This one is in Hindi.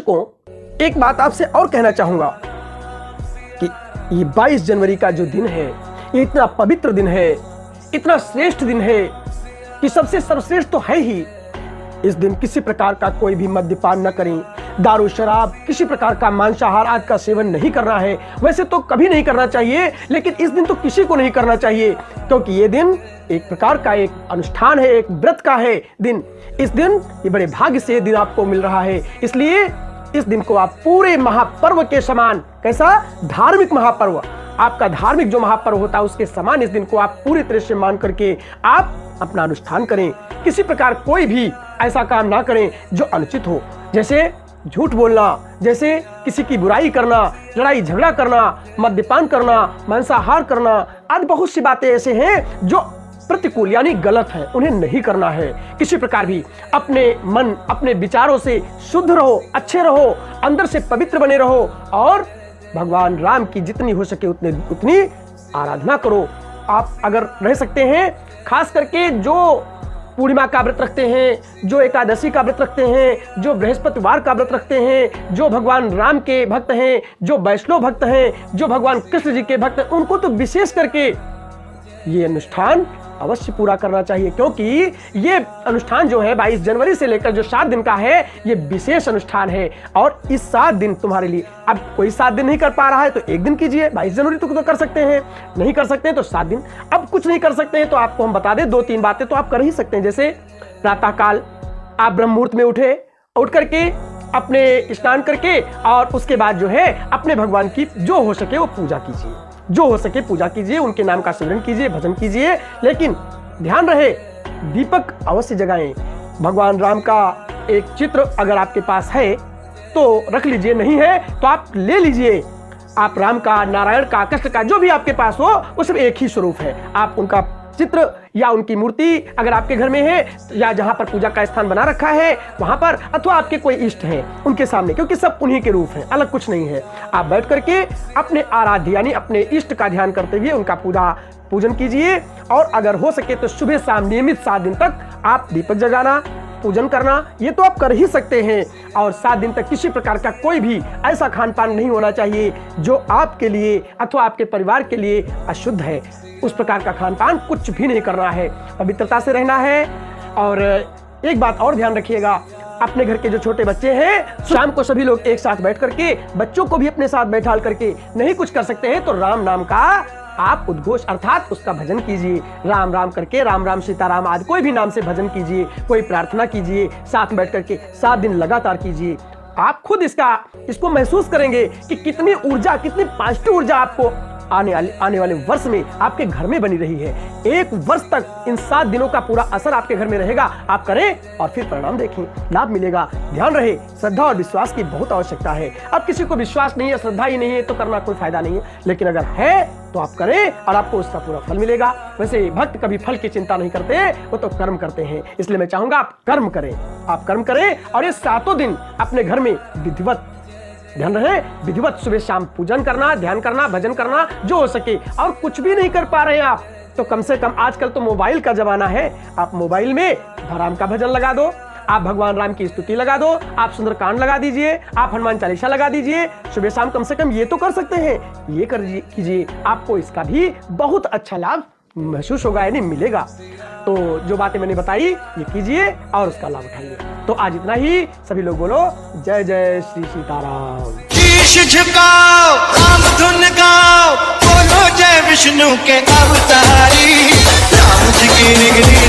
दर्शकों, एक बात आपसे और कहना चाहूंगा कि ये 22 जनवरी का जो दिन है, ये इतना पवित्र दिन है, इतना श्रेष्ठ दिन है कि सबसे सर्वश्रेष्ठ तो है ही। इस दिन किसी प्रकार का कोई भी मद्यपान न करें, दारू शराब, किसी प्रकार का मांसाहार आदि का सेवन नहीं करना है। वैसे तो कभी नहीं करना चाहिए, लेकिन इस दिन तो किसी को नहीं करना चाहिए, क्योंकि ये दिन एक प्रकार का एक अनुष्ठान है, एक व्रत का है दिन। इस दिन ये बड़े भाग्य से दिन आपको मिल रहा है, इसलिए इस दिन को आप पूरे महापर्व के समान, कैसा धार्मिक महापर्व, आपका धार्मिक जो महापर्व होता है उसके समान इस दिन को आप पूरी तरह से मान करके आप अपना अनुष्ठान करें। किसी प्रकार कोई भी ऐसा काम ना करें जो अनुचित हो, जैसे झूठ बोलना, जैसे किसी की बुराई करना, लड़ाई झगड़ा करना, मद्यपान करना, मांसाहार करना आदि बहुत सी बातें ऐसे हैं जो प्रतिकूल यानी गलत है, उन्हें नहीं करना है। किसी प्रकार भी अपने मन, अपने विचारों से शुद्ध रहो, अच्छे रहो, अंदर से पवित्र बने रहो और भगवान राम की जितनी हो सके उतनी आराधना करो। आप अगर रह सकते हैं, खास करके जो पूर्णिमा का व्रत रखते हैं, जो एकादशी का व्रत रखते हैं, जो बृहस्पतिवार का व्रत रखते हैं, जो भगवान राम के भक्त हैं, जो वैष्णव भक्त हैं, जो भगवान कृष्ण जी के भक्त हैं, उनको तो विशेष करके ये अनुष्ठान अवश्य पूरा करना चाहिए, क्योंकि ये अनुष्ठान जो है 22 जनवरी से लेकर जो 7 दिन का है, ये विशेष अनुष्ठान है। और इस 7 दिन तुम्हारे लिए, अब कोई 7 दिन नहीं कर पा रहा है तो एक दिन कीजिए, 22 जनवरी तो कर सकते हैं, नहीं कर सकते हैं तो 7 दिन। अब कुछ नहीं कर सकते हैं तो आपको हम बता दें 2-3 बातें तो आप कर ही सकते हैं। जैसे प्रातःकाल आप ब्रह्म मुहूर्त में उठ करके अपने स्नान करके और उसके बाद जो है अपने भगवान की जो हो सके वो पूजा कीजिए, जो हो सके पूजा कीजिए, उनके नाम का सिमरन कीजिए, भजन कीजिए। लेकिन ध्यान रहे, दीपक अवश्य जगाएं। भगवान राम का एक चित्र अगर आपके पास है तो रख लीजिए, नहीं है तो आप ले लीजिए। आप राम का, नारायण का, कृष्ण का, जो भी आपके पास हो वो सब एक ही स्वरूप है। आप उनका चित्र या उनकी मूर्ति अगर आपके घर में है या जहां पर पूजा का स्थान बना रखा है वहां पर, अथवा आपके कोई इष्ट हैं उनके सामने, क्योंकि सब उन्हीं के रूप हैं, अलग कुछ नहीं है। आप बैठ करके अपने आराध्य यानी अपने इष्ट का ध्यान करते हुए उनका पूजन कीजिए। और अगर हो सके तो सुबह शाम नियमित 7 दिन तक आप दीपक जगाना, पूजन करना, ये तो आप कर ही सकते हैं। और 7 दिन तक किसी प्रकार का कोई भी ऐसा खान पान नहीं होना चाहिए जो आपके लिए अथवा आपके परिवार के लिए अशुद्ध है। उस प्रकार का खान पान कुछ भी नहीं करना है, पवित्रता से रहना है। और एक बात और ध्यान रखिएगा, अपने घर के जो छोटे बच्चे हैं, शाम को सभी लोग एक साथ बैठ करके बच्चों को भी अपने साथ बैठा करके नहीं कुछ कर सकते हैं तो राम नाम का आप उद्घोष अर्थात उसका भजन कीजिए। राम राम करके, राम राम सीताराम आदि कोई भी नाम से भजन कीजिए, कोई प्रार्थना कीजिए, साथ बैठ करके 7 दिन लगातार कीजिए। आप खुद इसको महसूस करेंगे कि कितनी ऊर्जा, कितनी पॉजिटिव ऊर्जा आपको आने वाले वर्ष में आपके घर में बनी रही है। 1 वर्ष तक इन 7 दिनों का पूरा असर आपके घर में रहेगा। आप करें और फिर परिणाम देखें, लाभ मिलेगा। ध्यान रहे, श्रद्धा और विश्वास की बहुत आवश्यकता है। अब किसी को विश्वास नहीं है, श्रद्धा ही नहीं है तो करना कोई फायदा नहीं है, लेकिन अगर है तो आप करें और आपको उसका पूरा फल मिलेगा। वैसे भक्त कभी फल की चिंता नहीं करते, वो तो कर्म करते हैं। इसलिए मैं चाहूंगा आप कर्म करें, आप कर्म करें और ये 7 दिन अपने घर में विधिवत, ध्यान रहे, विधिवत सुबह शाम पूजन करना, ध्यान करना, भजन करना जो हो सके। और कुछ भी नहीं कर पा रहे हैं आप तो कम से कम, आजकल तो मोबाइल का जमाना है, आप मोबाइल में राम का भजन लगा दो, आप भगवान राम की स्तुति लगा दो, आप सुंदरकांड लगा दीजिए, आप हनुमान चालीसा लगा दीजिए। सुबह शाम कम से कम ये तो कर सकते हैं, ये कीजिए, आपको इसका भी बहुत अच्छा लाभ महसूस होगा, यानी मिलेगा। तो जो बातें मैंने बताई ये कीजिए और उसका लाभ उठाइए। तो आज इतना ही। सभी लोग बोलो जय जय श्री सीताराम। शीश झुकाओ, राम धुन गाओ, बोलो जय विष्णु के अवतारी, राम जी की निगरी